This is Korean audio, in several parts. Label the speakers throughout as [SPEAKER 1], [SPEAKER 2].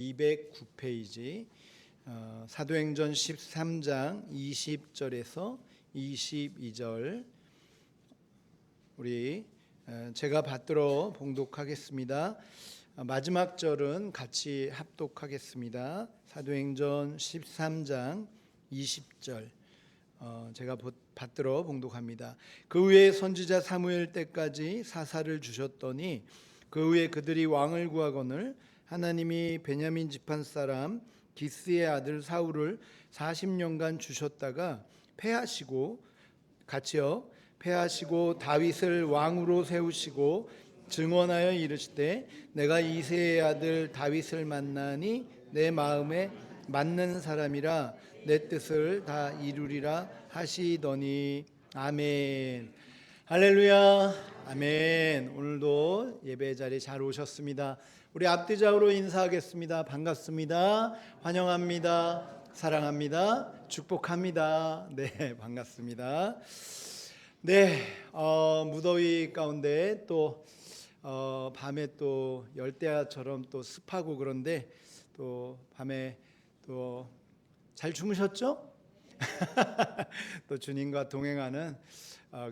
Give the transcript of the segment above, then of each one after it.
[SPEAKER 1] 209페이지 사도행전 13장 20절에서 22절 우리 제가 받들어 봉독하겠습니다. 마지막 절은 같이 합독하겠습니다. 사도행전 13장 20절 제가 받들어 봉독합니다. 그 후에 선지자 사무엘 때까지 사사를 주셨더니 그 후에 그들이 왕을 구하거늘 하나님이 베냐민 지판 사람 기스의 아들 사울을 40년간 주셨다가 패하시고 다윗을 왕으로 세우시고 증언하여 이르시되 내가 이새의 아들 다윗을 만나니 내 마음에 맞는 사람이라 내 뜻을 다 이루리라 하시더니 아멘. 할렐루야. 아멘. 오늘도 예배 자리에 잘 오셨습니다. 우리 앞뒤좌우로 인사하겠습니다. 반갑습니다. 환영합니다. 사랑합니다. 축복합니다. 네, 반갑습니다. 네, 무더위 가운데 또 밤에 또 열대야처럼 또 습하고 그런데 또 밤에 또 잘 주무셨죠? 또 주님과 동행하는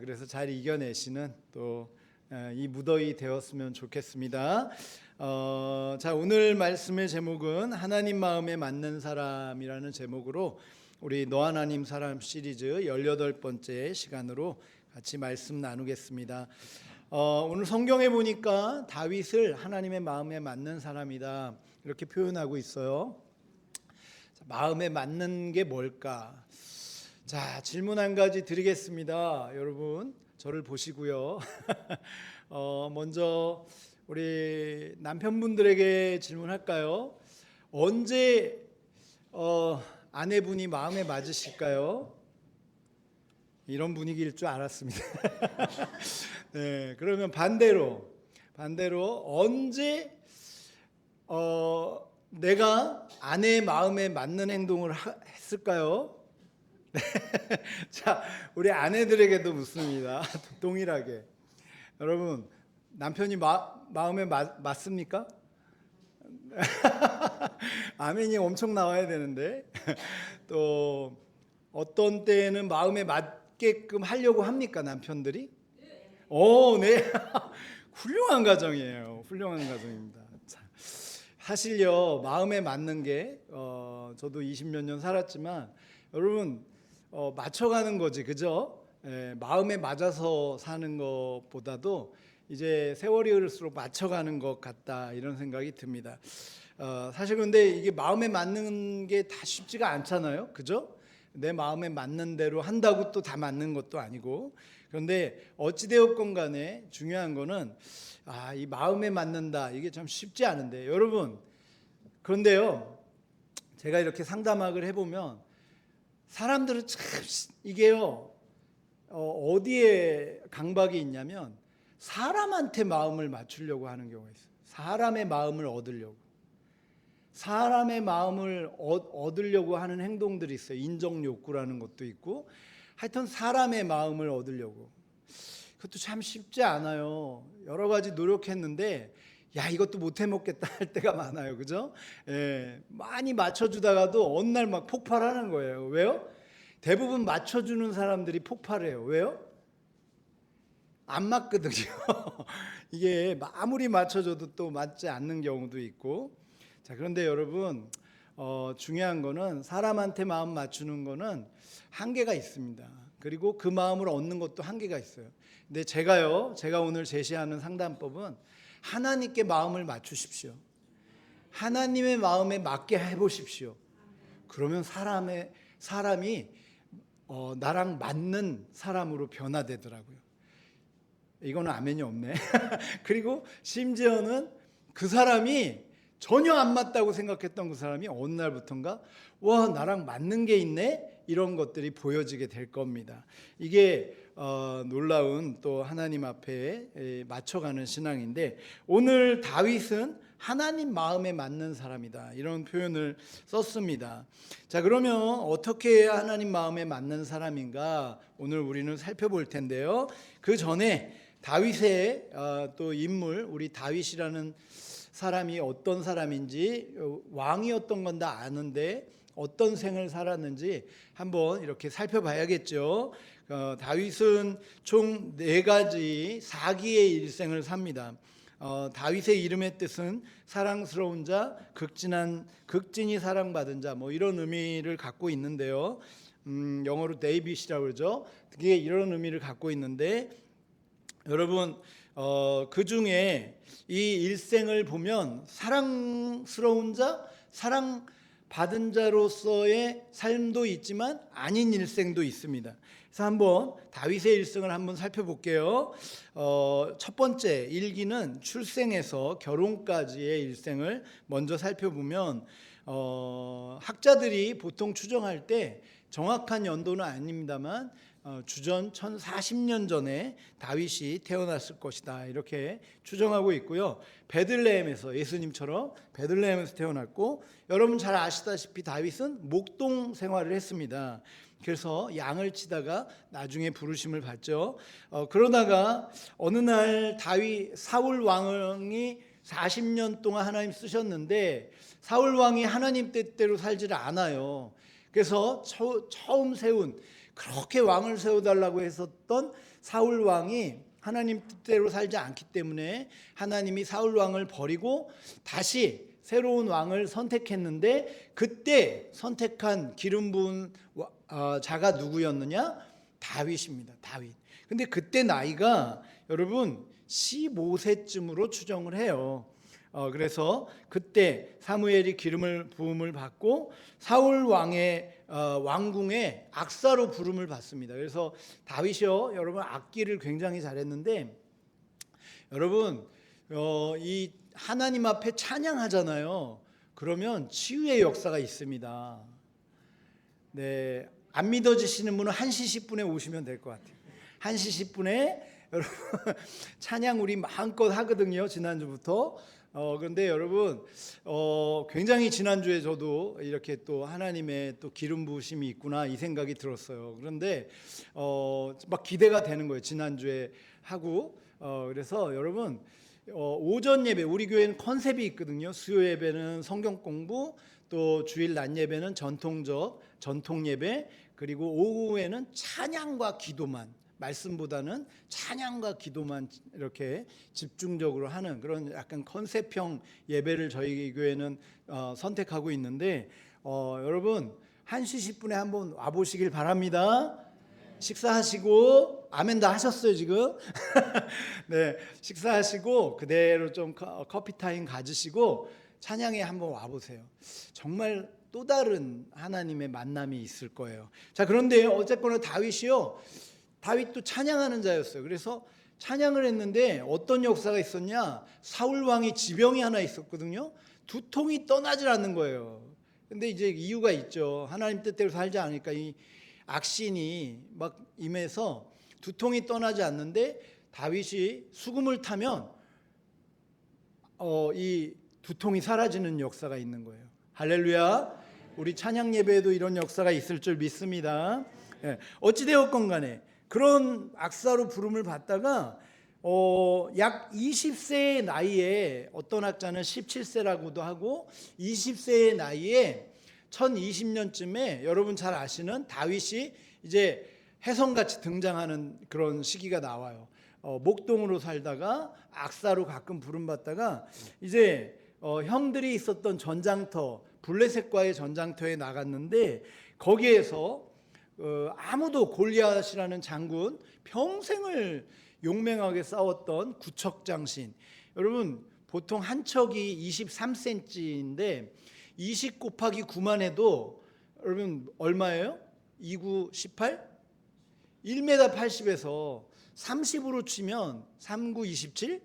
[SPEAKER 1] 그래서 잘 이겨내시는 또 이 무더위 되었으면 좋겠습니다. 자, 오늘 말씀의 제목은 하나님 마음에 맞는 사람이라는 제목으로 우리 너 하나님 사람 시리즈 18번째 시간으로 같이 말씀 나누겠습니다. 오늘 성경에 보니까 다윗을 하나님의 마음에 맞는 사람이다 이렇게 표현하고 있어요. 자, 마음에 맞는 게 뭘까? 자, 질문 한 가지 드리겠습니다. 여러분 저를 보시고요. 먼저 우리 남편분들에게 질문할까요? 언제 아내분이 마음에 맞으실까요? 이런 분위기일 줄 알았습니다. 네, 그러면 반대로 언제 내가 아내의 마음에 맞는 행동을 했을까요? 네. 자, 우리 아내들에게도 묻습니다. 동일하게. 여러분, 남편이 마음에 맞습니까? 아멘이 엄청 나와야 되는데 또 어떤 때는 마음에 맞게끔 하려고 합니까, 남편들이? 네. 훌륭한 가정이에요. 훌륭한 가정입니다. 자, 사실요, 마음에 맞는 게 저도 20몇 년 살았지만 여러분 맞춰가는 거지, 그죠? 마음에 맞아서 사는 것보다도 이제 세월이 흐를수록 맞춰가는 것 같다 이런 생각이 듭니다. 사실 근데 이게 마음에 맞는 게 다 쉽지가 않잖아요, 그죠? 내 마음에 맞는 대로 한다고 또 다 맞는 것도 아니고. 그런데 어찌되었건 간에 중요한 거는 이 마음에 맞는다 이게 참 쉽지 않은데 여러분, 그런데요 제가 이렇게 상담학을 해보면 사람들은 참 이게요 어디에 강박이 있냐면 사람한테 마음을 맞추려고 하는 경우가 있어요. 사람의 마음을 얻으려고. 사람의 마음을 얻으려고 하는 행동들이 있어요. 인정 욕구라는 것도 있고 하여튼 사람의 마음을 얻으려고. 그것도 참 쉽지 않아요. 여러 가지 노력했는데 이것도 못 해먹겠다 할 때가 많아요. 그죠? 많이 맞춰주다가도 어느 날 막 폭발하는 거예요. 왜요? 대부분 맞춰주는 사람들이 폭발해요. 왜요? 안 맞거든요. 이게 아무리 맞춰줘도 또 맞지 않는 경우도 있고. 자, 그런데 여러분 중요한 거는 사람한테 마음 맞추는 거는 한계가 있습니다. 그리고 그 마음을 얻는 것도 한계가 있어요. 근데 제가 오늘 제시하는 상담법은 하나님께 마음을 맞추십시오. 하나님의 마음에 맞게 해보십시오. 그러면 사람이 나랑 맞는 사람으로 변화되더라고요. 이거는 아멘이 없네. 그리고 심지어는 그 사람이 전혀 안 맞다고 생각했던 그 사람이 어느 날부턴가 나랑 맞는 게 있네 이런 것들이 보여지게 될 겁니다. 이게 놀라운 또 하나님 앞에 맞춰가는 신앙인데 오늘 다윗은 하나님 마음에 맞는 사람이다 이런 표현을 썼습니다. 자, 그러면 어떻게 해야 하나님 마음에 맞는 사람인가 오늘 우리는 살펴볼 텐데요. 그 전에 다윗의 또 인물 우리 다윗이라는 사람이 어떤 사람인지 왕이었던 건 다 아는데 어떤 생을 살았는지 한번 이렇게 살펴봐야겠죠. 다윗은 총 4가지 4기의 일생을 삽니다. 다윗의 이름의 뜻은 사랑스러운 자, 극진히 사랑받은 자, 뭐 이런 의미를 갖고 있는데요. 영어로 데이빗이라고 그러죠. 그게 이런 의미를 갖고 있는데, 여러분 그 중에 이 일생을 보면 사랑스러운 자, 사랑받은 자로서의 삶도 있지만 아닌 일생도 있습니다. 그래서 한번 다윗의 일생을 한번 살펴볼게요. 첫 번째 1기는 출생에서 결혼까지의 일생을 먼저 살펴보면 학자들이 보통 추정할 때 정확한 연도는 아닙니다만 주전 1040년 전에 다윗이 태어났을 것이다 이렇게 추정하고 있고요. 베들레헴에서, 예수님처럼 베들레헴에서 태어났고, 여러분 잘 아시다시피 다윗은 목동 생활을 했습니다. 그래서 양을 치다가 나중에 부르심을 받죠. 그러다가 어느 날 사울 왕이 40년 동안 하나님 쓰셨는데 사울 왕이 하나님 뜻대로 살지를 않아요. 그래서 처음 세운, 그렇게 왕을 세워달라고 했었던 사울 왕이 하나님 뜻대로 살지 않기 때문에 하나님이 사울 왕을 버리고 다시 새로운 왕을 선택했는데, 그때 선택한 기름 부은 자가 누구였느냐? 다윗입니다. 다윗. 근데 그때 나이가 여러분 15세쯤으로 추정을 해요. 그래서 그때 사무엘이 기름을 부음을 받고 사울 왕의 왕궁에 악사로 부름을 받습니다. 그래서 다윗이요, 여러분 악기를 굉장히 잘했는데, 여러분 이 하나님 앞에 찬양하잖아요. 그러면 치유의 역사가 있습니다. 네, 안 믿어지시는 분은 1시 10분에 오시면 될 것 같아요. 1시 10분에 여러분 찬양 우리 마음껏 하거든요. 지난주부터. 그런데 여러분 굉장히 지난주에 저도 이렇게 또 하나님의 또 기름 부으심이 있구나 이 생각이 들었어요. 그런데 막 기대가 되는 거예요. 지난주에 하고 그래서 여러분 오전 예배, 우리 교회는 컨셉이 있거든요. 수요 예배는 성경 공부, 또 주일 낮 예배는 전통 예배, 그리고 오후에는 찬양과 기도만, 말씀보다는 찬양과 기도만 이렇게 집중적으로 하는 그런 약간 컨셉형 예배를 저희 교회는 선택하고 있는데, 여러분 1시 10분에 한번 와보시길 바랍니다. 식사하시고, 아멘 다 하셨어요 지금? 네, 식사하시고 그대로 좀 커피 타임 가지시고 찬양에 한번 와보세요. 정말 또 다른 하나님의 만남이 있을 거예요. 자, 그런데 어쨌거나 다윗도 찬양하는 자였어요. 그래서 찬양을 했는데 어떤 역사가 있었냐? 사울 왕이 지병이 하나 있었거든요. 두통이 떠나질 않는 거예요. 근데 이제 이유가 있죠. 하나님 뜻대로 살지 않으니까 이 악신이 막 임해서 두통이 떠나지 않는데, 다윗이 수금을 타면 이 두통이 사라지는 역사가 있는 거예요. 할렐루야. 우리 찬양 예배에도 이런 역사가 있을 줄 믿습니다. 어찌되었건 간에 그런 악사로 부름을 받다가 약 20세의 나이에, 어떤 학자는 17세라고도 하고 20세의 나이에 1020년쯤에 여러분 잘 아시는 다윗이 이제 혜성같이 등장하는 그런 시기가 나와요. 목동으로 살다가 악사로 가끔 부름받다가 이제 형들이 있었던 전장터, 블레셋과의 전장터에 나갔는데, 거기에서 아무도, 골리앗이라는 장군, 평생을 용맹하게 싸웠던 구척장신, 여러분 보통 한 척이 23cm인데 20 곱하기 9만 해도 여러분 얼마예요? 29, 18? 1m 80에서 30으로 치면 39, 27?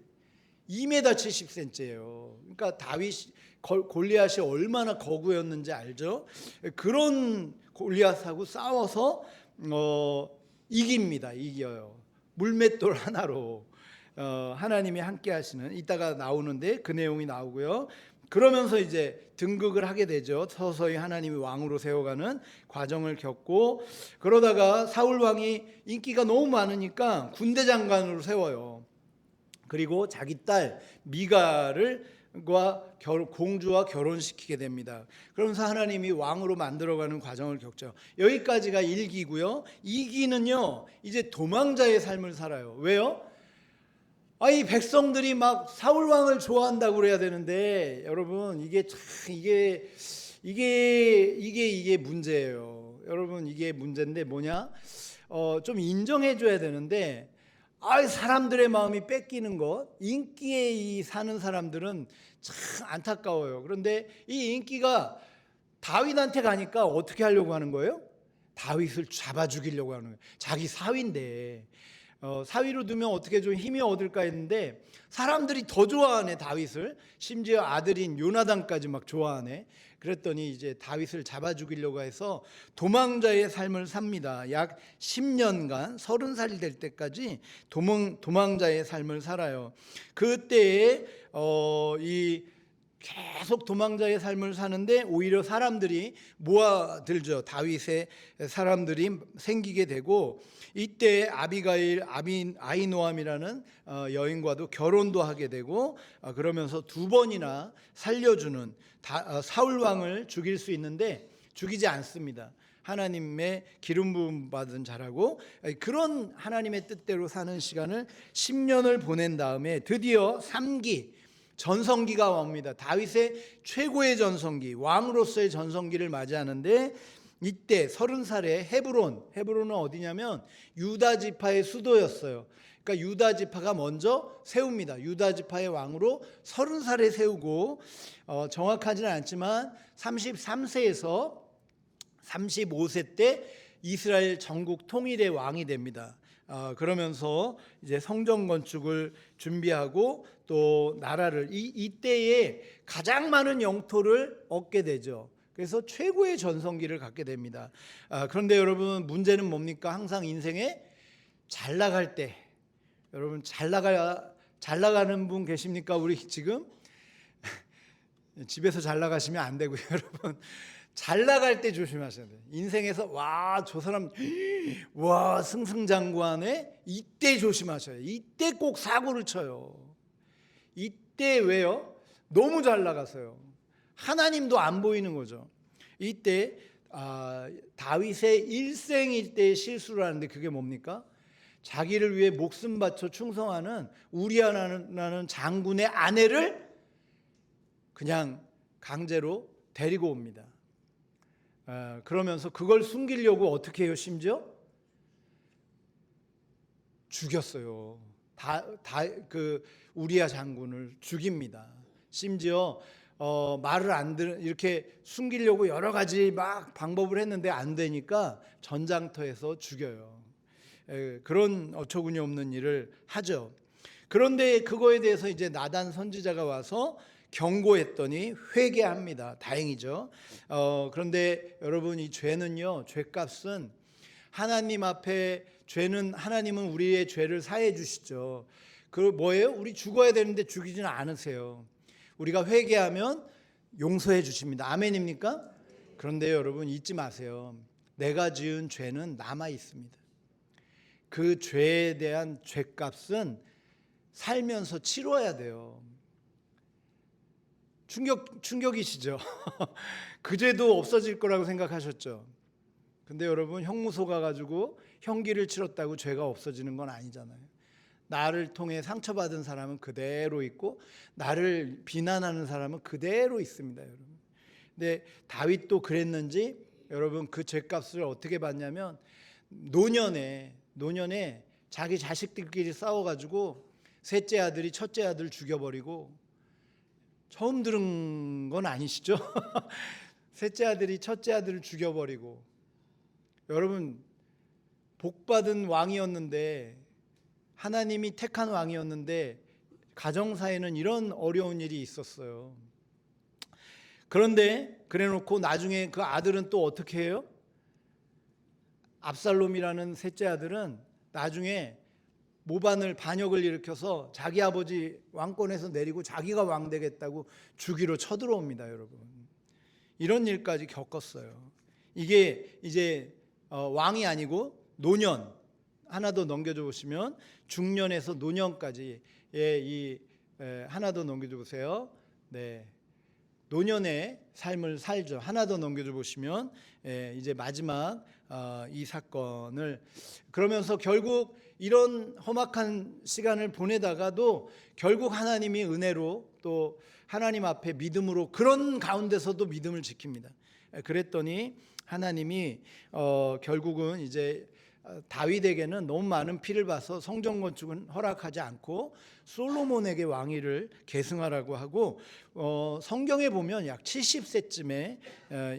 [SPEAKER 1] 2m 70cm예요. 그러니까 골리앗이 얼마나 거구였는지 알죠? 그런 골리앗하고 싸워서 이겨요. 물맷돌 하나로 하나님이 함께 하시는, 이따가 나오는데 그 내용이 나오고요. 그러면서 이제 등극을 하게 되죠. 서서히 하나님이 왕으로 세워가는 과정을 겪고, 그러다가 사울 왕이 인기가 너무 많으니까 군대 장관으로 세워요. 그리고 자기 딸 미가를 공주와 결혼시키게 됩니다. 그러면서 하나님이 왕으로 만들어가는 과정을 겪죠. 여기까지가 1기고요. 2기는요, 이제 도망자의 삶을 살아요. 왜요? 이 백성들이 막 사울 왕을 좋아한다고 그래야 되는데, 여러분 이게 문제예요. 여러분, 이게 문제인데 뭐냐? 좀 인정해줘야 되는데, 사람들의 마음이 뺏기는 것, 인기에 사는 사람들은 참 안타까워요. 그런데 이 인기가 다윗한테 가니까 어떻게 하려고 하는 거예요? 다윗을 잡아 죽이려고 하는 거예요. 자기 사위인데 사위로 두면 어떻게 좀 힘이 얻을까 했는데 사람들이 더 좋아하네, 다윗을. 심지어 아들인 요나단까지 막 좋아하네. 그랬더니 이제 다윗을 잡아 죽이려고 해서 도망자의 삶을 삽니다. 약 10년간 30살이 될 때까지 도망자의 삶을 살아요. 그때에 이 계속 도망자의 삶을 사는데 오히려 사람들이 모아들죠. 다윗의 사람들이 생기게 되고, 이때 아히노암이라는 여인과도 결혼도 하게 되고, 그러면서 2번이나 살려주는 사울 왕을 죽일 수 있는데 죽이지 않습니다. 하나님의 기름 부음 받은 자라고, 그런 하나님의 뜻대로 사는 시간을 10년을 보낸 다음에 드디어 3기 전성기가 옵니다. 다윗의 최고의 전성기, 왕으로서의 전성기를 맞이하는데, 이때 30살에 헤브론은 어디냐면 유다 지파의 수도였어요. 그러니까 유다 지파가 먼저 세웁니다. 유다 지파의 왕으로 30살에 세우고, 정확하지는 않지만 33세에서 35세 때 이스라엘 전국 통일의 왕이 됩니다. 그러면서 이제 성전 건축을 준비하고 또 나라를 이때에 가장 많은 영토를 얻게 되죠. 그래서 최고의 전성기를 갖게 됩니다. 그런데 여러분, 문제는 뭡니까? 항상 인생에 잘 나갈 때, 여러분 잘 나가는 분 계십니까? 우리 지금 집에서 잘 나가시면 안 되고요, 여러분. 잘 나갈 때 조심하셔야 돼요. 인생에서 저 사람 승승장구하네, 이때 조심하셔야 돼요. 이때 꼭 사고를 쳐요. 이때 왜요? 너무 잘 나가서요. 하나님도 안 보이는 거죠. 이때 다윗의 일생일 때 실수를 하는데, 그게 뭡니까? 자기를 위해 목숨 바쳐 충성하는 우리아라는 장군의 아내를 그냥 강제로 데리고 옵니다. 그러면서 그걸 숨기려고 어떻게 해요? 심지어 죽였어요. 그 우리아 장군을 죽입니다. 심지어 말을 안 들은, 이렇게 숨기려고 여러 가지 막 방법을 했는데 안 되니까 전장터에서 죽여요. 그런 어처구니 없는 일을 하죠. 그런데 그거에 대해서 이제 나단 선지자가 와서 경고했더니 회개합니다. 다행이죠. 그런데 여러분, 이 죄는요, 죄값은 하나님 앞에, 하나님은 우리의 죄를 사해 주시죠. 그 뭐예요? 우리 죽어야 되는데 죽이지는 않으세요. 우리가 회개하면 용서해 주십니다. 아멘입니까? 그런데 여러분, 잊지 마세요. 내가 지은 죄는 남아 있습니다. 그 죄에 대한 죄값은 살면서 치러야 돼요. 충격이시죠? 그 죄도 없어질 거라고 생각하셨죠? 근데 여러분, 형무소 가가지고 형기를 치렀다고 죄가 없어지는 건 아니잖아요. 나를 통해 상처받은 사람은 그대로 있고, 나를 비난하는 사람은 그대로 있습니다, 여러분. 근데 다윗도 그랬는지, 여러분, 그 죄값을 어떻게 받냐면, 노년에 자기 자식들끼리 싸워가지고 셋째 아들이 첫째 아들 죽여버리고, 처음 들은 건 아니시죠? 셋째 아들이 첫째 아들을 죽여버리고, 여러분, 복받은 왕이었는데, 하나님이 택한 왕이었는데 가정사에는 이런 어려운 일이 있었어요. 그런데 그래놓고 나중에 그 아들은 또 어떻게 해요? 압살롬이라는 셋째 아들은 나중에 반역을 일으켜서 자기 아버지 왕권에서 내리고 자기가 왕 되겠다고 주기로 쳐들어옵니다, 여러분. 이런 일까지 겪었어요. 이게 이제 왕이 아니고 노년, 하나 더 넘겨줘 보시면 중년에서 노년까지, 하나 더 넘겨줘 보세요. 네, 노년의 삶을 살죠. 하나 더 넘겨줘 보시면 이제 마지막 이 사건을 그러면서 결국 이런 험악한 시간을 보내다가도 결국 하나님이 은혜로 또 하나님 앞에 믿음으로 그런 가운데서도 믿음을 지킵니다. 그랬더니 하나님이 결국은 이제 다윗에게는 너무 많은 피를 봐서 성전 건축은 허락하지 않고 솔로몬에게 왕위를 계승하라고 하고 성경에 보면 약 70세쯤에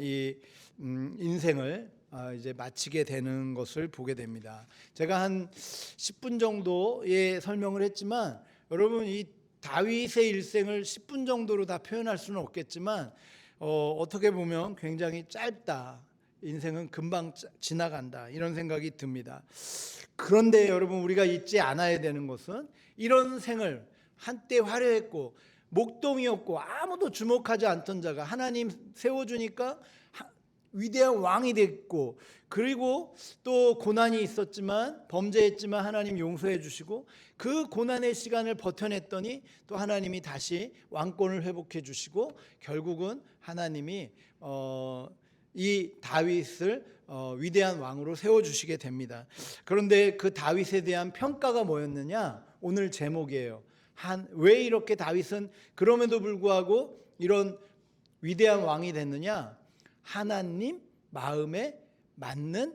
[SPEAKER 1] 이 인생을 이제 마치게 되는 것을 보게 됩니다. 제가 한 10분 정도의 설명을 했지만 여러분 이 다윗의 일생을 10분 정도로 다 표현할 수는 없겠지만 어떻게 보면 굉장히 짧다. 인생은 금방 지나간다. 이런 생각이 듭니다. 그런데 여러분 우리가 잊지 않아야 되는 것은 이런 생을 한때 화려했고 목동이었고 아무도 주목하지 않던 자가 하나님 세워주니까 위대한 왕이 됐고 그리고 또 고난이 있었지만 범죄했지만 하나님 용서해 주시고 그 고난의 시간을 버텨냈더니 또 하나님이 다시 왕권을 회복해 주시고 결국은 하나님이 이 다윗을 위대한 왕으로 세워주시게 됩니다. 그런데 그 다윗에 대한 평가가 뭐였느냐? 오늘 제목이에요. 왜 이렇게 다윗은 그럼에도 불구하고 이런 위대한 왕이 됐느냐? 하나님 마음에 맞는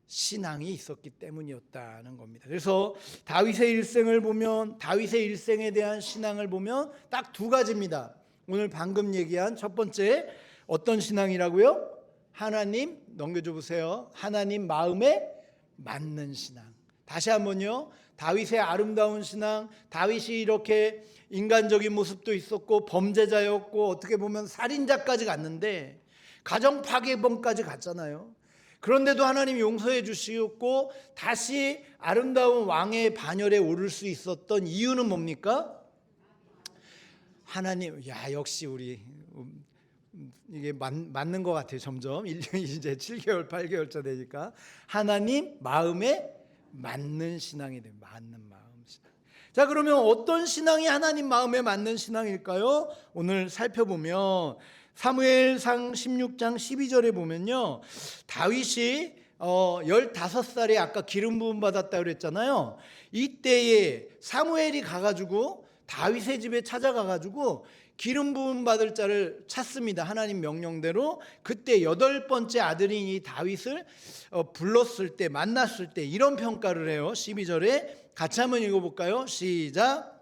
[SPEAKER 1] 신앙이 있었기 때문이었다는 겁니다. 그래서 다윗의 일생을 보면 다윗의 일생에 대한 신앙을 보면 딱 두 가지입니다. 오늘 방금 얘기한 첫 번째 어떤 신앙이라고요? 하나님 넘겨줘 보세요. 하나님 마음에 맞는 신앙. 다시 한번요. 다윗의 아름다운 신앙. 다윗이 이렇게 인간적인 모습도 있었고 범죄자였고 어떻게 보면 살인자까지 갔는데 가정 파괴범까지 갔잖아요. 그런데도 하나님 용서해 주시었고 다시 아름다운 왕의 반열에 오를 수 있었던 이유는 뭡니까? 하나님, 역시 우리 이게 맞는 것 같아요. 점점 이제 7개월 8개월차 되니까 하나님 마음에 맞는 신앙이 돼요. 맞는 마음 신앙. 자, 그러면 어떤 신앙이 하나님 마음에 맞는 신앙일까요? 오늘 살펴보면 사무엘상 16장 12절에 보면요, 다윗이 15살에 아까 기름 부음 받았다 그랬잖아요. 이때에 사무엘이 가가지고 다윗의 집에 찾아가가지고 기름 부음 받을 자를 찾습니다. 하나님 명령대로. 그때 8번째 아들인 이 다윗을 불렀을 때 만났을 때 이런 평가를 해요. 12절에 같이 한번 읽어볼까요? 시작.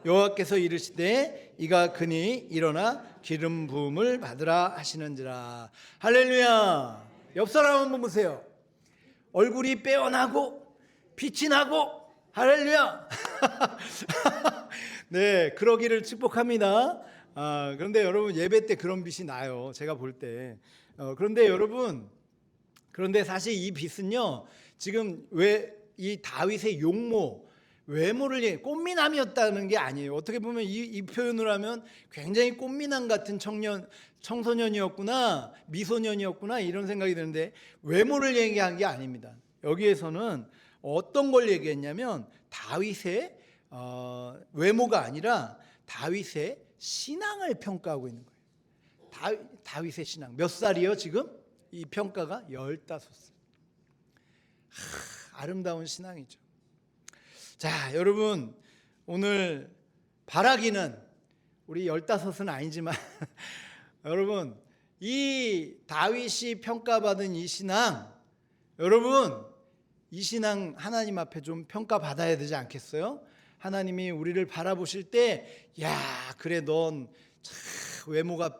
[SPEAKER 1] 여호와께서 이르시되 이가 그니 일어나 기름 부음을 받으라 하시는지라. 할렐루야. 옆 사람 한번 보세요. 얼굴이 빼어나고 빛이 나고 할렐루야. 네, 그러기를 축복합니다. 그런데 여러분 예배 때 그런 빛이 나요. 제가 볼 때. 그런데 여러분, 그런데 사실 이 빛은요, 지금 왜 이 다윗의 외모를 꽃미남이었다는 게 아니에요. 어떻게 보면 이 표현을 하면 굉장히 꽃미남 같은 청소년이었구나, 미소년이었구나 이런 생각이 드는데 외모를 얘기한 게 아닙니다. 여기에서는 어떤 걸 얘기했냐면 다윗의 외모가 아니라 다윗의 신앙을 평가하고 있는 거예요. 다윗의 신앙. 몇 살이요 지금? 이 평가가 15살. 아름다운 신앙이죠. 자, 여러분 오늘 바라기는 우리 15은 아니지만 여러분 이 다윗이 평가받은 이 신앙, 여러분 이 신앙 하나님 앞에 좀 평가받아야 되지 않겠어요? 하나님이 우리를 바라보실 때 그래 넌 참 외모가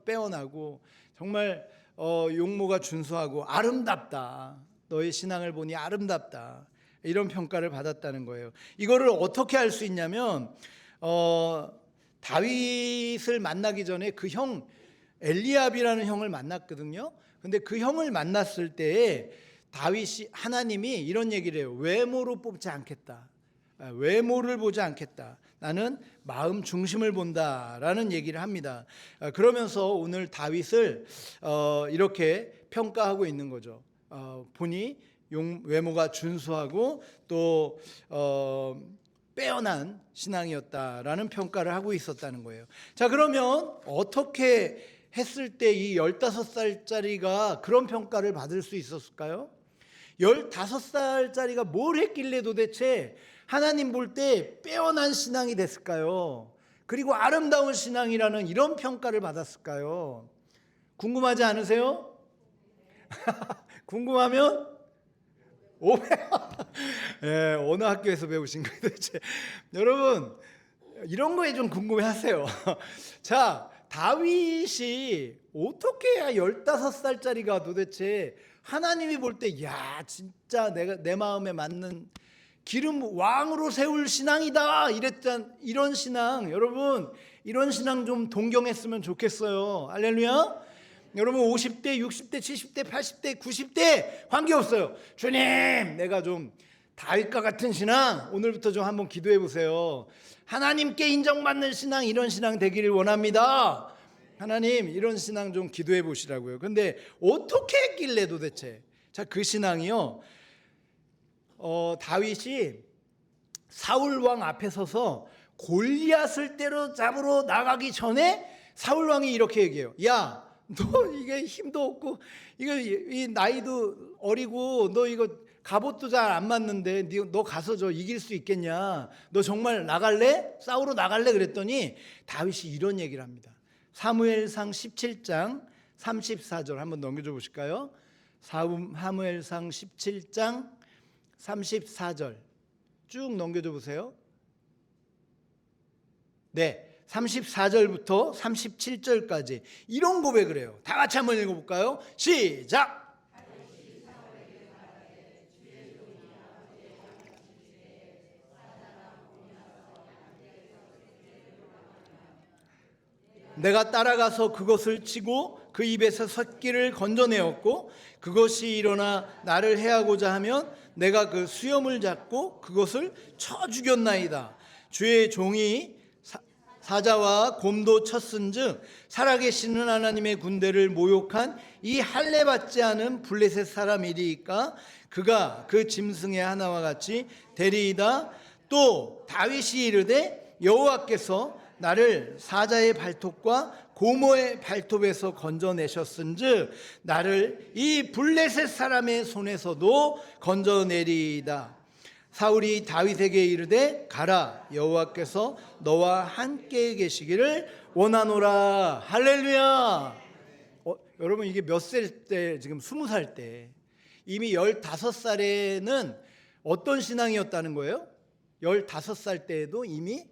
[SPEAKER 1] 빼어나고 정말 용모가 준수하고 아름답다. 너의 신앙을 보니 아름답다. 이런 평가를 받았다는 거예요. 이거를 어떻게 알 수 있냐면 다윗을 만나기 전에 그 형 엘리압이라는 형을 만났거든요. 근데 그 형을 만났을 때에 하나님이 이런 얘기를 해요. 외모로 뽑지 않겠다. 외모를 보지 않겠다. 나는 마음 중심을 본다라는 얘기를 합니다. 그러면서 오늘 다윗을 이렇게 평가하고 있는 거죠. 보니 외모가 준수하고 또 빼어난 신앙이었다라는 평가를 하고 있었다는 거예요. 자, 그러면 어떻게 했을 때 이 15살짜리가 그런 평가를 받을 수 있었을까요? 15살짜리가 뭘 했길래 도대체 하나님 볼 때 빼어난 신앙이 됐을까요? 그리고 아름다운 신앙이라는 이런 평가를 받았을까요? 궁금하지 않으세요? 궁금하면 500. 예, 어느 학교에서 배우신 거예요 도대체? 여러분 이런 거에 좀 궁금해하세요. 자, 다윗이 어떻게 해야 15살짜리가 도대체 하나님이 볼 때 야 진짜 내 마음에 맞는 기름 왕으로 세울 신앙이다 이런 신앙, 여러분 이런 신앙 좀 동경했으면 좋겠어요. 할렐루야. 여러분 50대 60대 70대 80대 90대 관계없어요. 주님 내가 좀 다윗과 같은 신앙 오늘부터 좀 한번 기도해 보세요. 하나님께 인정받는 신앙, 이런 신앙 되기를 원합니다. 하나님 이런 신앙 좀 기도해 보시라고요. 근데 어떻게 했길래 도대체? 자, 그 신앙이요, 다윗이 사울 왕 앞에 서서 골리앗을 때려잡으러 나가기 전에 사울 왕이 이렇게 얘기해요. 야, 너 이게 힘도 없고 이 나이도 어리고 너 이거 갑옷도 잘 안 맞는데 너 가서 저 이길 수 있겠냐? 너 정말 나갈래? 싸우러 나갈래? 그랬더니 다윗이 이런 얘기를 합니다. 사무엘상 17장 34절 한번 넘겨줘 보실까요? 사무엘상 17장 34절 쭉 넘겨줘 보세요. 네, 34절부터 37절까지 이런 고백을 해요. 다 같이 한번 읽어볼까요? 시작! 내가 따라가서 그것을 치고 그 입에서 새끼를 건져내었고 그것이 일어나 나를 해하고자 하면 내가 그 수염을 잡고 그것을 쳐 죽였나이다. 주의 종이 사자와 곰도 쳤은즉 살아계시는 하나님의 군대를 모욕한 이 할례 받지 않은 블레셋 사람이리이까 그가 그 짐승의 하나와 같이 되리이다. 또 다윗이 이르되 여호와께서 나를 사자의 발톱과 고모의 발톱에서 건져내셨은즉 나를 이 블레셋 사람의 손에서도 건져내리이다. 사울이 다윗에게 이르되 가라, 여호와께서 너와 함께 계시기를 원하노라. 할렐루야. 여러분 이게 몇 살 때? 지금 20살 때. 이미 15살에는 어떤 신앙이었다는 거예요? 15살 때에도 이미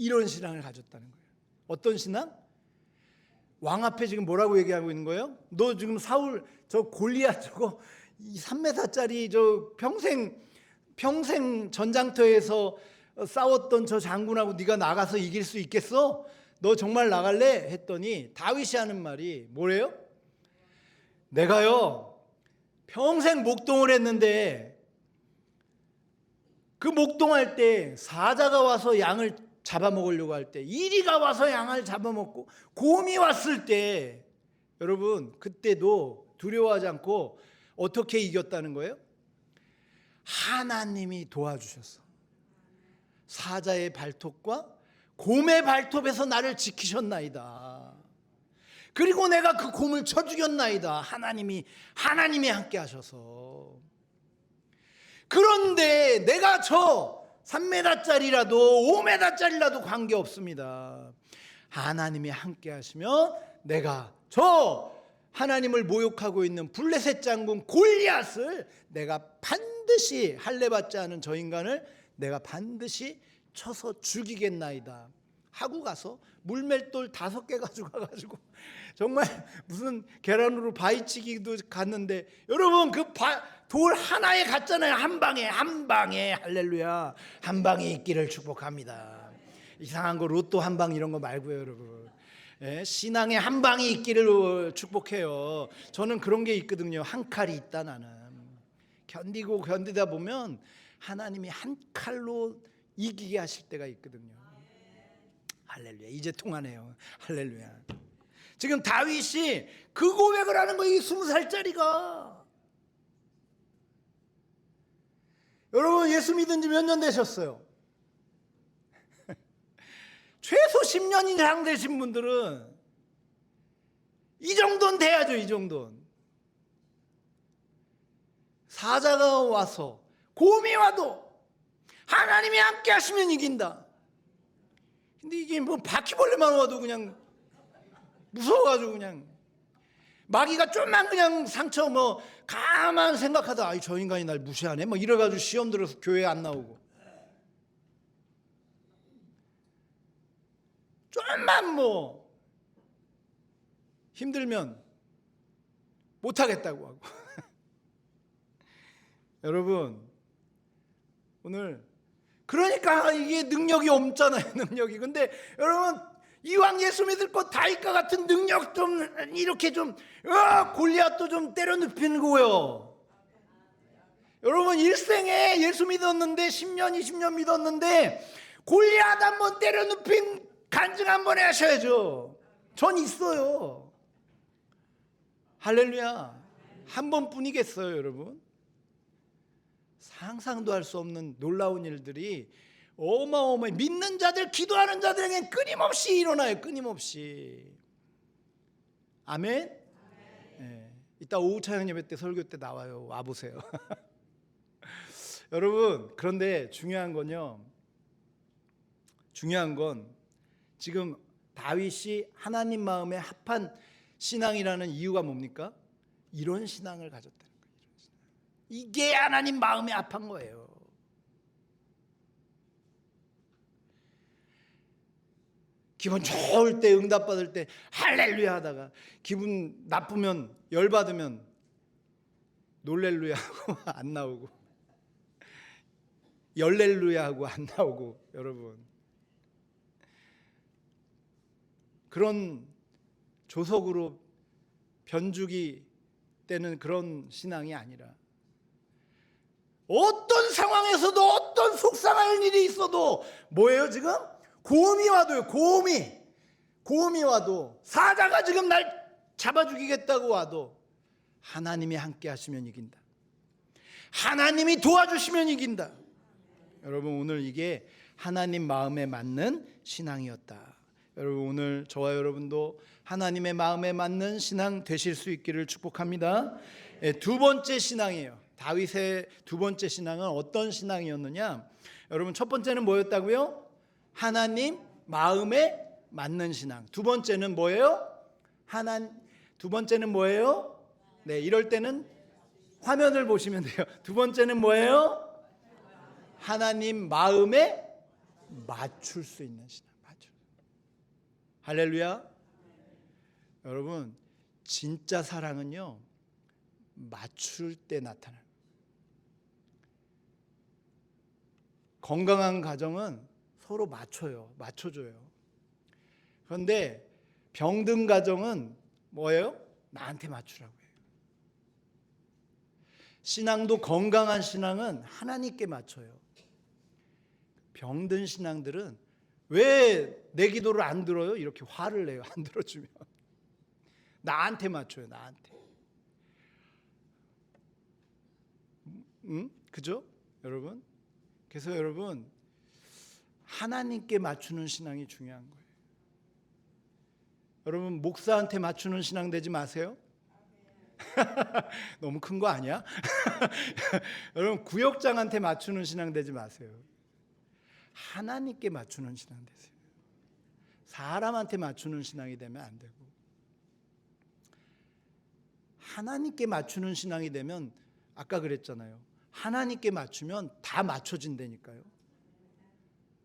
[SPEAKER 1] 이런 신앙을 가졌다는 거예요. 어떤 신앙? 왕 앞에 지금 뭐라고 얘기하고 있는 거예요? 너 지금 사울 저 골리앗 저거 3m짜리 저 평생 전장터에서 싸웠던 저 장군하고 네가 나가서 이길 수 있겠어? 너 정말 나갈래? 했더니 다윗이 하는 말이 뭐래요? 내가요 평생 목동을 했는데 그 목동할 때 사자가 와서 양을 잡아먹으려고 할 때, 이리가 와서 양을 잡아먹고 곰이 왔을 때, 여러분 그때도 두려워하지 않고 어떻게 이겼다는 거예요? 하나님이 도와주셨어. 사자의 발톱과 곰의 발톱에서 나를 지키셨나이다. 그리고 내가 그 곰을 쳐 죽였나이다. 하나님이 함께 하셔서. 그런데 내가 저 3m짜리라도 5m짜리라도 관계없습니다. 하나님이 함께 하시면 내가 저 하나님을 모욕하고 있는 블레셋 장군 골리앗을 내가 반드시 할례 받지 않은 저 인간을 내가 반드시 쳐서 죽이겠나이다 하고 가서 물맷돌 5개 가지고 정말 무슨 계란으로 바위치기도 갔는데, 여러분 그 돌 하나에 갔잖아요. 한 방에 할렐루야. 한 방에 있기를 축복합니다. 이상한 거 로또 한 방 이런 거 말고요, 여러분. 예, 신앙에 한 방이 있기를 축복해요. 저는 그런 게 있거든요. 한 칼이 있다. 나는 견디다 보면 하나님이 한 칼로 이기게 하실 때가 있거든요. 할렐루야. 이제 통하네요. 할렐루야. 지금 다윗이 그 고백을 하는 거예요. 이 20살짜리가 여러분 예수 믿은 지 몇 년 되셨어요? 최소 10년 이상 되신 분들은 이 정도는 돼야죠. 이 정도는. 사자가 와서 곰이 와도 하나님이 함께 하시면 이긴다. 근데 이게 뭐 바퀴벌레만 와도 그냥 무서워가지고 그냥 마귀가 좀만 그냥 상처 뭐 가만 생각하다 아이 저 인간이 날 무시하네 뭐 이래가지고 시험 들어서 교회 안 나오고 좀만 뭐 힘들면 못하겠다고 하고 여러분 오늘 그러니까 이게 능력이 없잖아요. 능력이. 근데 여러분 이왕 예수 믿을 것 다윗과 같은 능력 좀 이렇게 좀 골리앗도 좀 때려 눕히는 거예요. 여러분 일생에 예수 믿었는데 10년 20년 믿었는데 골리앗 한번 때려 눕힌 간증 한번 하셔야죠. 전 있어요. 할렐루야. 한 번뿐이겠어요 여러분. 상상도 할 수 없는 놀라운 일들이 어마어마해. 믿는 자들 기도하는 자들에겐 끊임없이 일어나요. 끊임없이. 아멘. 네. 이따 오후 차영 예배 때 설교 때 나와요. 와보세요. 여러분 그런데 중요한 건요. 중요한 건 지금 다윗이 하나님 마음에 합한 신앙이라는 이유가 뭡니까? 이런 신앙을 가졌다는 거예요. 이게 하나님 마음에 합한 거예요. 기분 좋을 때 응답받을 때 할렐루야 하다가 기분 나쁘면 열받으면 놀렐루야 하고 안 나오고 열렐루야 하고 안 나오고 여러분 그런 조석으로 변주기 때는 그런 신앙이 아니라 어떤 상황에서도 어떤 속상할 일이 있어도 뭐예요 지금? 곰이 와도요. 곰이 와도 사자가 지금 날 잡아 죽이겠다고 와도 하나님이 함께 하시면 이긴다. 하나님이 도와주시면 이긴다. 여러분 오늘 이게 하나님 마음에 맞는 신앙이었다. 여러분 오늘 저와 여러분도 하나님의 마음에 맞는 신앙 되실 수 있기를 축복합니다. 두 번째 신앙이에요. 다윗의 두 번째 신앙은 어떤 신앙이었느냐? 여러분 첫 번째는 뭐였다고요? 하나님 마음에 맞는 신앙. 두 번째는 뭐예요? 두 번째는 뭐예요? 네, 이럴 때는 화면을 보시면 돼요. 두 번째는 뭐예요? 하나님 마음에 맞출 수 있는 신앙. 할렐루야. 여러분 진짜 사랑은요 맞출 때 나타나요. 건강한 가정은 서로 맞춰줘요. 그런데 병든 가정은 뭐예요? 나한테 맞추라고 해요. 신앙도 건강한 신앙은 하나님께 맞춰요. 병든 신앙들은 왜 내 기도를 안 들어요? 이렇게 화를 내요. 안 들어주면 나한테 맞춰요. 나한테. 그죠? 여러분? 그래서 여러분 하나님께 맞추는 신앙이 중요한 거예요. 여러분 목사한테 맞추는 신앙 되지 마세요. 너무 큰 거 아니야? 여러분 구역장한테 맞추는 신앙 되지 마세요. 하나님께 맞추는 신앙 되세요. 사람한테 맞추는 신앙이 되면 안 되고 하나님께 맞추는 신앙이 되면 아까 그랬잖아요. 하나님께 맞추면 다 맞춰진다니까요.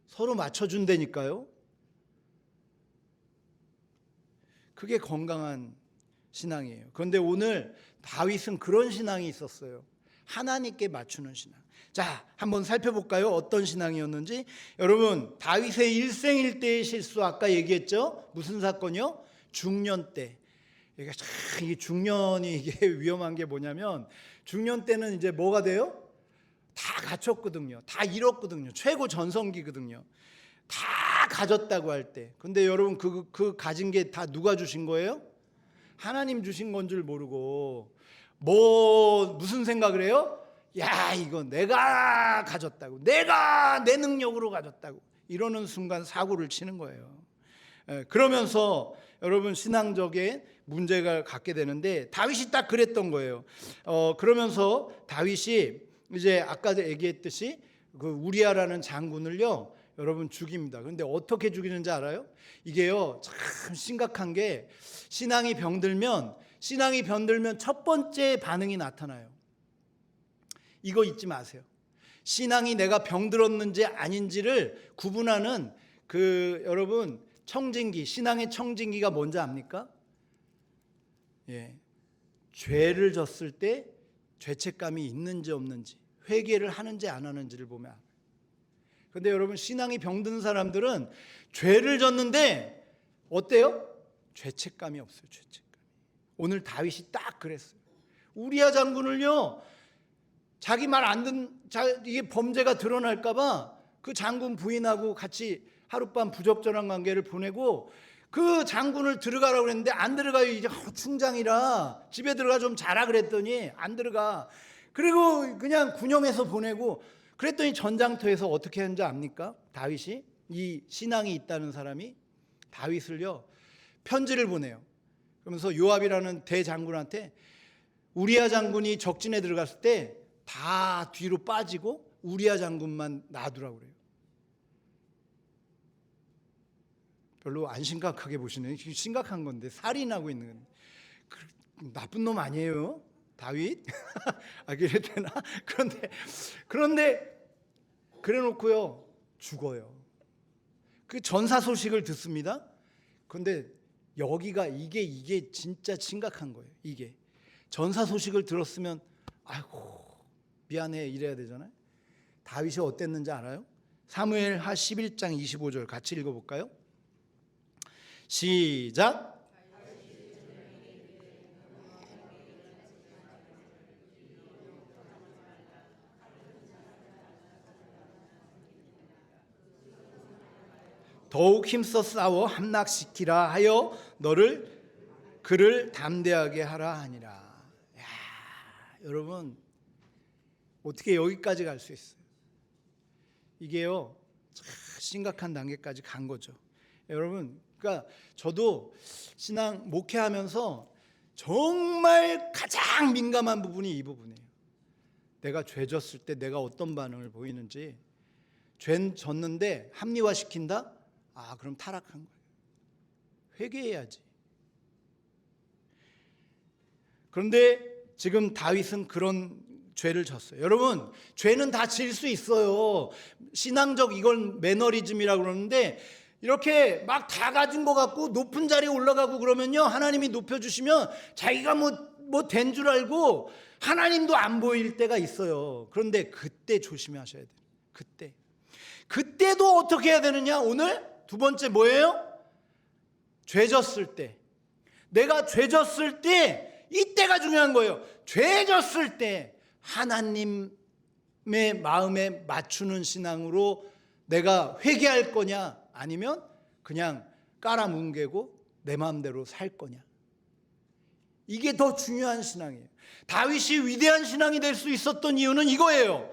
[SPEAKER 1] 서로 맞춰준다니까요. 그게 건강한 신앙이에요. 그런데 오늘 다윗은 그런 신앙이 있었어요. 하나님께 맞추는 신앙. 자, 한번 살펴볼까요? 어떤 신앙이었는지. 여러분, 다윗의 일생일대의 실수 아까 얘기했죠? 무슨 사건이요? 중년 때. 이게 중년이 이게 위험한 게 뭐냐면 중년 때는 이제 뭐가 돼요? 다 갖췄거든요. 다 잃었거든요. 최고 전성기거든요. 다 가졌다고 할 때. 근데 여러분 그 가진 게 다 누가 주신 거예요? 하나님 주신 건 줄 모르고 무슨 생각을 해요? 야, 이거 내가 가졌다고, 내가 내 능력으로 가졌다고 이러는 순간 사고를 치는 거예요. 그러면서 여러분 신앙적인 문제가 갖게 되는데, 다윗이 딱 그랬던 거예요. 그러면서 다윗이 이제 아까 얘기했듯이 그 우리아라는 장군을요, 여러분 죽입니다. 그런데 어떻게 죽이는지 알아요? 이게요 참 심각한 게, 신앙이 병들면 첫 번째 반응이 나타나요. 이거 잊지 마세요. 신앙이 내가 병들었는지 아닌지를 구분하는 여러분 청진기, 신앙의 청진기가 뭔지 압니까? 예, 죄를 졌을 때 죄책감이 있는지 없는지, 회개를 하는지 안 하는지를 보면 알아요. 그런데 여러분 신앙이 병든 사람들은 죄를 졌는데 어때요? 죄책감이 없어요. 죄책감이. 오늘 다윗이 딱 그랬어요. 우리아 장군을요, 자기 말 안 듣는, 이게 범죄가 드러날까 봐 그 장군 부인하고 같이 하룻밤 부적절한 관계를 보내고, 그 장군을 들어가라고 그랬는데 안 들어가요. 이제 충장이라 집에 들어가 좀 자라 그랬더니 안 들어가. 그리고 그냥 군용해서 보내고, 그랬더니 전장터에서 어떻게 했는지 압니까? 다윗이, 이 신앙이 있다는 사람이 다윗을요 편지를 보내요. 그러면서 요압이라는 대장군한테 우리아 장군이 적진에 들어갔을 때 다 뒤로 빠지고 우리아 장군만 놔두라고 그래요. 별로 안 심각하게 보시네요. 심각한 건데, 살인하고 있는 건데. 나쁜 놈 아니에요, 다윗? 아, 그래야 되나? 그런데 그래놓고요 죽어요. 그 전사 소식을 듣습니다. 그런데 여기가 이게 진짜 심각한 거예요. 이게 전사 소식을 들었으면 아이고 미안해 이래야 되잖아요. 다윗이 어땠는지 알아요? 사무엘하 11장 25절 같이 읽어볼까요? 시작. 더욱 힘써 싸워 함락시키라 하여 그를 담대하게 하라 하니라. 야, 여러분 어떻게 여기까지 갈 수 있어요? 이게요 참 심각한 단계까지 간 거죠. 여러분, 그러니까 저도 신앙 목회하면서 정말 가장 민감한 부분이 이 부분이에요. 내가 죄 졌을 때 내가 어떤 반응을 보이는지. 죄 졌는데 합리화시킨다? 아, 그럼 타락한 거예요. 회개해야지. 그런데 지금 다윗은 그런 죄를 졌어요. 여러분, 죄는 다 질 수 있어요. 신앙적 이건 매너리즘이라고 그러는데, 이렇게 막 다 가진 것 같고 높은 자리에 올라가고 그러면요, 하나님이 높여주시면 자기가 뭐 된 줄 알고 하나님도 안 보일 때가 있어요. 그런데 그때 조심하셔야 돼요. 그때도 어떻게 해야 되느냐? 오늘 두 번째 뭐예요? 죄 졌을 때. 내가 죄 졌을 때, 이때가 중요한 거예요. 죄 졌을 때 하나님의 마음에 맞추는 신앙으로 내가 회개할 거냐, 아니면 그냥 깔아뭉개고 내 마음대로 살 거냐. 이게 더 중요한 신앙이에요. 다윗이 위대한 신앙이 될 수 있었던 이유는 이거예요.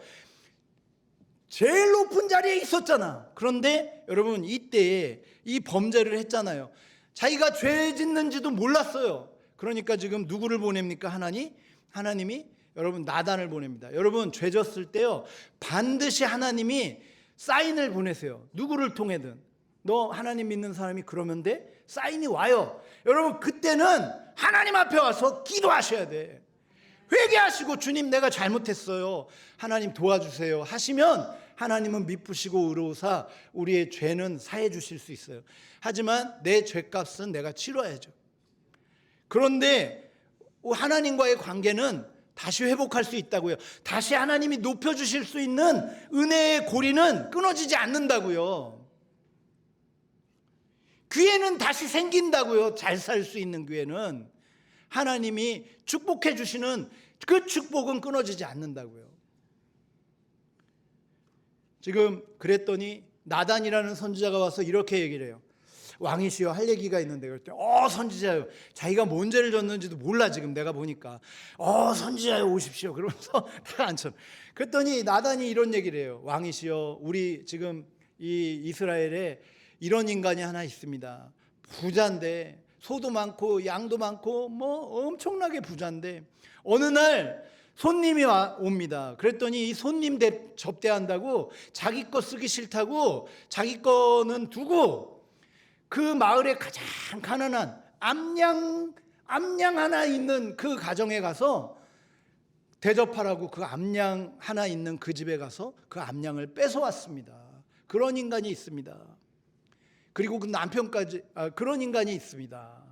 [SPEAKER 1] 제일 높은 자리에 있었잖아. 그런데 여러분, 이때에 이 범죄를 했잖아요. 자기가 죄 짓는지도 몰랐어요. 그러니까 지금 누구를 보냅니까? 하나님이 여러분 나단을 보냅니다. 여러분, 죄 졌을 때요 반드시 하나님이 사인을 보내세요. 누구를 통해든. 너 하나님 믿는 사람이 그러면 돼? 사인이 와요. 여러분, 그때는 하나님 앞에 와서 기도하셔야 돼. 회개하시고, 주님 내가 잘못했어요, 하나님 도와주세요 하시면 하나님은 미쁘시고 의로우사 우리의 죄는 사해 주실 수 있어요. 하지만 내 죄값은 내가 치러야죠. 그런데 하나님과의 관계는 다시 회복할 수 있다고요. 다시 하나님이 높여주실 수 있는 은혜의 고리는 끊어지지 않는다고요. 기회는 다시 생긴다고요. 잘 살 수 있는 기회는. 하나님이 축복해 주시는 그 축복은 끊어지지 않는다고요. 지금 그랬더니 나단이라는 선지자가 와서 이렇게 얘기를 해요. 왕이시여 할 얘기가 있는데, 그랬더니 선지자요, 자기가 뭔 죄를 졌는지도 몰라. 지금 내가 보니까 선지자요 오십시오 그러면서 다 앉혀. 그랬더니 나단이 이런 얘기를 해요. 왕이시여, 우리 지금 이 이스라엘에 이런 인간이 하나 있습니다. 부자인데, 소도 많고 양도 많고 뭐 엄청나게 부자인데, 어느 날 손님이 옵니다. 그랬더니 이 손님 접대한다고 자기 거 쓰기 싫다고 자기 거는 두고 그 마을에 가장 가난한 암양 하나 있는 그 가정에 가서 대접하라고, 그 암양 하나 있는 그 집에 가서 그 암양을 뺏어왔습니다. 그런 인간이 있습니다. 그리고 그 남편까지, 그런 인간이 있습니다.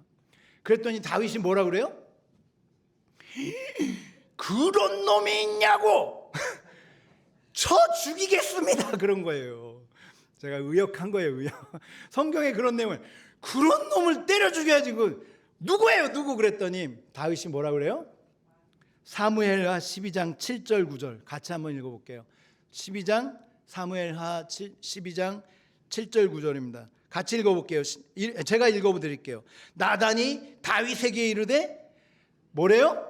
[SPEAKER 1] 그랬더니 다윗이 뭐라 그래요? 그런 놈이 있냐고 쳐 죽이겠습니다 그런 거예요. 제가 의역한 거예요, 의역. 성경에 그런 내용을, 그런 놈을 때려 죽여야지. 누구예요, 누구? 그랬더니 다윗이 뭐라 그래요? 사무엘하 12장 7절 9절 같이 한번 읽어볼게요. 12장 사무엘하 12장 7절 9절입니다. 같이 읽어볼게요. 제가 읽어드릴게요. 나단이 다윗에게 이르되 뭐래요?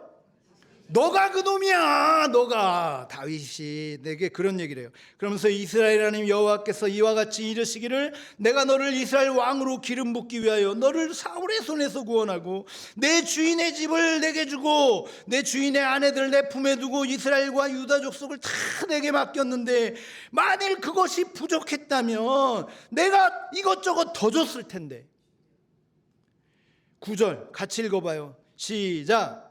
[SPEAKER 1] 너가 그 놈이야. 너가. 다윗이 내게 그런 얘기를 해요. 그러면서 이스라엘 하나님 여호와께서 이와 같이 이르시기를, 내가 너를 이스라엘 왕으로 기름 붓기 위하여 너를 사울의 손에서 구원하고 내 주인의 집을 내게 주고 내 주인의 아내들을 내 품에 두고 이스라엘과 유다 족속을 다 내게 맡겼는데, 만일 그것이 부족했다면 내가 이것저것 더 줬을 텐데. 9절 같이 읽어봐요. 시작.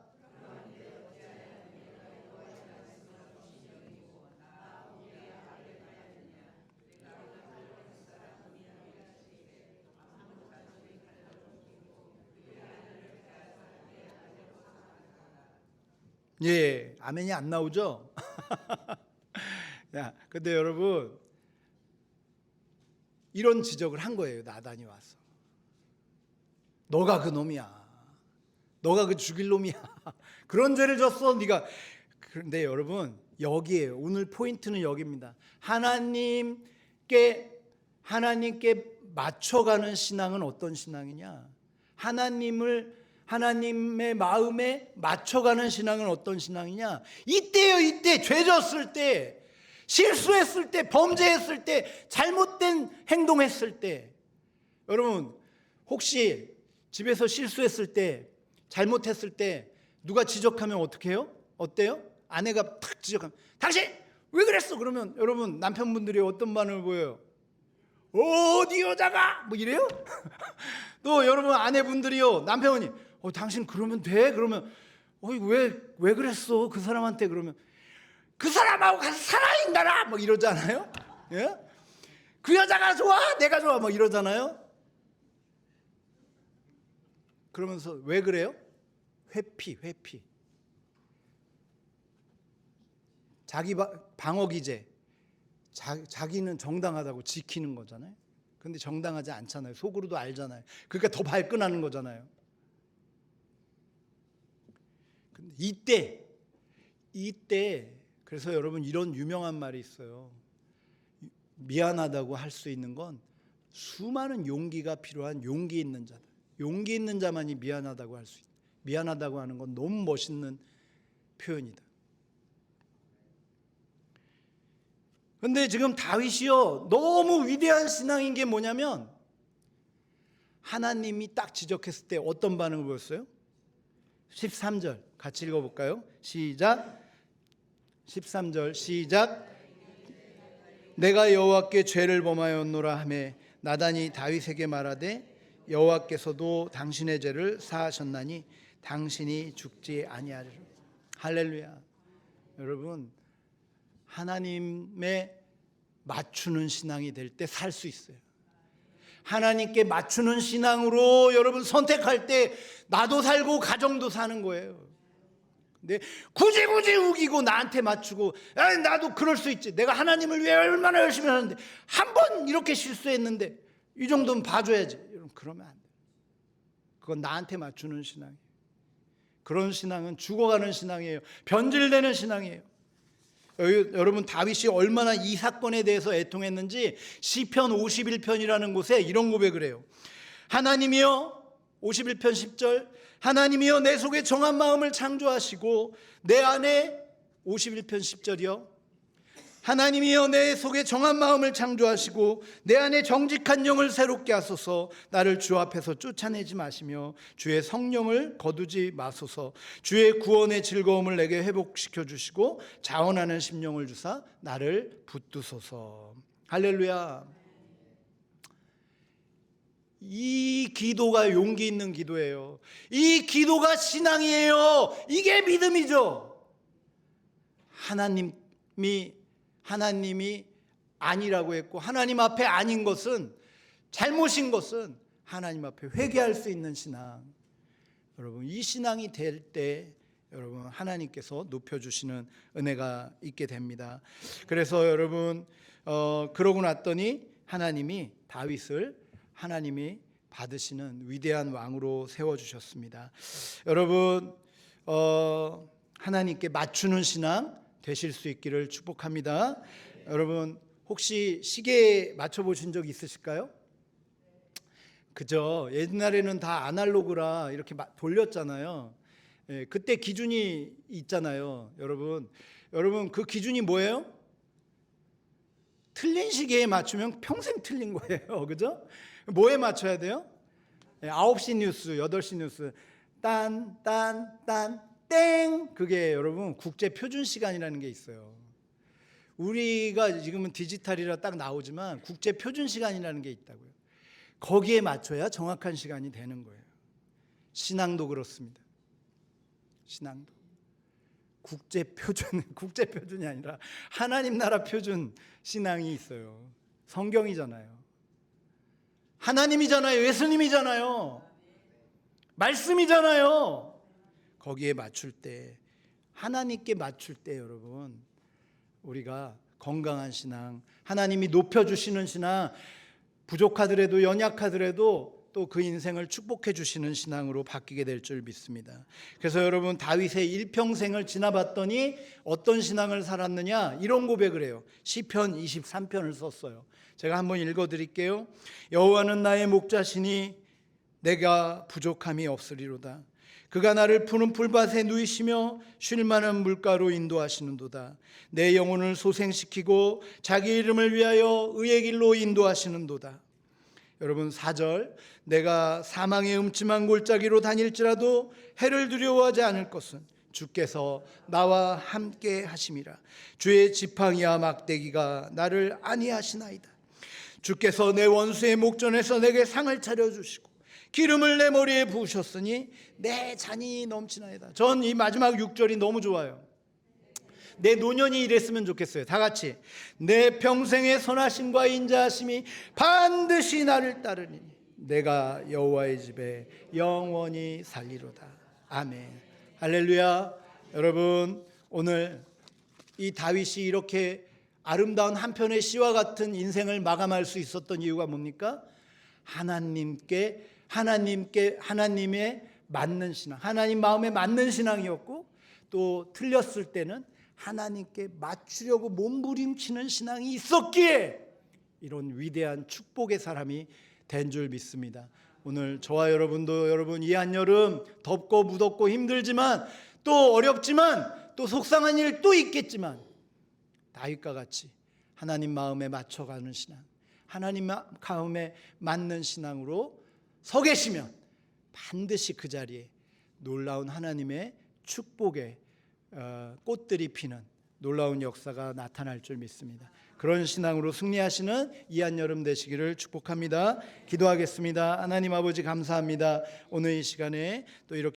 [SPEAKER 1] 예, 아멘이 안 나오죠? 야, 근데 여러분, 이런 지적을 한 거예요. 나단이 와서. 너가 그 놈이야. 너가 그 죽일 놈이야. 그런 죄를 졌어, 네가. 그런데 여러분, 여기에요. 오늘 포인트는 여기입니다. 하나님께 맞춰가는 신앙은 어떤 신앙이냐? 하나님의 마음에 맞춰가는 신앙은 어떤 신앙이냐? 이때요, 이때. 죄 졌을 때, 실수했을 때, 범죄했을 때, 잘못된 행동했을 때. 여러분, 혹시 집에서 실수했을 때, 잘못했을 때 누가 지적하면 어떻게 해요? 어때요? 아내가 탁 지적하면, 당신 왜 그랬어? 그러면 여러분, 남편분들이 어떤 반응을 보여요? 어디 여자가? 뭐 이래요? 또 여러분, 아내분들이요, 남편이 당신 그러면 돼? 그러면 왜 그랬어? 그 사람한테. 그러면 그 사람하고 가서 살아 인간아! 뭐 이러잖아요. 예? 그 여자가 좋아? 내가 좋아? 뭐 이러잖아요. 그러면서 왜 그래요? 회피. 자기 방어 기제. 자기는 정당하다고 지키는 거잖아요. 근데 정당하지 않잖아요. 속으로도 알잖아요. 그러니까 더 발끈하는 거잖아요. 근데 이때 그래서 여러분, 이런 유명한 말이 있어요. 미안하다고 할 수 있는 건 수많은 용기가 필요한 용기 있는 자다. 용기 있는 자만이 미안하다고 할 수 있다. 미안하다고 하는 건 너무 멋있는 표현이다. 그런데 지금 다윗이요, 너무 위대한 신앙인 게 뭐냐면, 하나님이 딱 지적했을 때 어떤 반응을 보였어요? 13절 같이 읽어볼까요? 시작. 13절 시작. 내가 여호와께 죄를 범하였노라 하매 나단이 다윗에게 말하되, 여호와께서도 당신의 죄를 사하셨나니 당신이 죽지 아니하리라. 할렐루야. 여러분, 하나님에 맞추는 신앙이 될 때 살 수 있어요. 하나님께 맞추는 신앙으로 여러분 선택할 때 나도 살고 가정도 사는 거예요. 근데 굳이 우기고 나한테 맞추고, 나도 그럴 수 있지, 내가 하나님을 위해 얼마나 열심히 하는데 한 번 이렇게 실수했는데 이 정도는 봐줘야지, 여러분, 그러면 안 돼요. 그건 나한테 맞추는 신앙이에요. 그런 신앙은 죽어가는 신앙이에요. 변질되는 신앙이에요. 여러분, 다윗이 얼마나 이 사건에 대해서 애통했는지 시편 51편이라는 곳에 이런 고백을 해요. 하나님이여, 51편 10절, 하나님이여 내 속에 정한 마음을 창조하시고 내 안에, 51편 10절이요, 하나님이여 내 속에 정한 마음을 창조하시고 내 안에 정직한 영을 새롭게 하소서. 나를 주 앞에서 쫓아내지 마시며 주의 성령을 거두지 마소서. 주의 구원의 즐거움을 내게 회복시켜 주시고 자원하는 심령을 주사 나를 붙드소서. 할렐루야. 이 기도가 용기 있는 기도예요. 이 기도가 신앙이에요. 이게 믿음이죠. 하나님이 아니라고 했고, 하나님 앞에 아닌 것은, 잘못인 것은 하나님 앞에 회개할 수 있는 신앙. 여러분, 이 신앙이 될 때 여러분 하나님께서 높여주시는 은혜가 있게 됩니다. 그래서 여러분 그러고 났더니 하나님이 다윗을 하나님이 받으시는 위대한 왕으로 세워주셨습니다. 여러분 하나님께 맞추는 신앙 되실 수 있기를 축복합니다. 여러분 혹시 시계 맞춰보신 적 있으실까요? 그죠? 옛날에는 다 아날로그라 이렇게 돌렸잖아요. 예, 그때 기준이 있잖아요. 여러분 그 기준이 뭐예요? 틀린 시계에 맞추면 평생 틀린 거예요. 그죠? 뭐에 맞춰야 돼요? 9시 뉴스, 8시 뉴스 딴 땡, 그게 여러분 국제 표준 시간이라는 게 있어요. 우리가 지금은 디지털이라 딱 나오지만 국제 표준 시간이라는 게 있다고요. 거기에 맞춰야 정확한 시간이 되는 거예요. 신앙도 그렇습니다. 신앙도 국제 표준이 아니라 하나님 나라 표준 신앙이 있어요. 성경이잖아요. 하나님이잖아요. 예수님이잖아요. 말씀이잖아요. 거기에 맞출 때, 하나님께 맞출 때 여러분 우리가 건강한 신앙, 하나님이 높여주시는 신앙, 부족하더라도 연약하더라도 또 그 인생을 축복해 주시는 신앙으로 바뀌게 될 줄 믿습니다. 그래서 여러분 다윗의 일평생을 지나봤더니 어떤 신앙을 살았느냐, 이런 고백을 해요. 시편 23편을 썼어요. 제가 한번 읽어드릴게요. 여호와는 나의 목자시니 내가 부족함이 없으리로다. 그가 나를 푸른 풀밭에 누이시며 쉴 만한 물가로 인도하시는도다. 내 영혼을 소생시키고 자기 이름을 위하여 의의 길로 인도하시는도다. 여러분 4절, 내가 사망의 음침한 골짜기로 다닐지라도 해를 두려워하지 않을 것은 주께서 나와 함께 하심이라. 주의 지팡이와 막대기가 나를 안위하시나이다. 주께서 내 원수의 목전에서 내게 상을 차려주시고 기름을 내 머리에 부으셨으니 내 잔이 넘치나이다. 전 이 마지막 6절이 너무 좋아요. 내 노년이 이랬으면 좋겠어요. 다 같이. 내 평생의 선하심과 인자하심이 반드시 나를 따르니 내가 여호와의 집에 영원히 살리로다. 아멘. 할렐루야. 여러분 오늘 이 다윗이 이렇게 아름다운 한 편의 시와 같은 인생을 마감할 수 있었던 이유가 뭡니까? 하나님의 맞는 신앙, 하나님 마음에 맞는 신앙이었고, 또 틀렸을 때는 하나님께 맞추려고 몸부림치는 신앙이 있었기에 이런 위대한 축복의 사람이 된 줄 믿습니다. 오늘 저와 여러분도 여러분 이 한여름 덥고 무덥고 힘들지만 또 어렵지만 또 속상한 일도 있겠지만 다윗과 같이 하나님 마음에 맞춰가는 신앙, 하나님 마음에 맞는 신앙으로 서 계시면 반드시 그 자리에 놀라운 하나님의 축복의 꽃들이 피는 놀라운 역사가 나타날 줄 믿습니다. 그런 신앙으로 승리하시는 이 한여름 되시기를 축복합니다. 기도하겠습니다. 하나님 아버지 감사합니다. 오늘 이 시간에 또 이렇게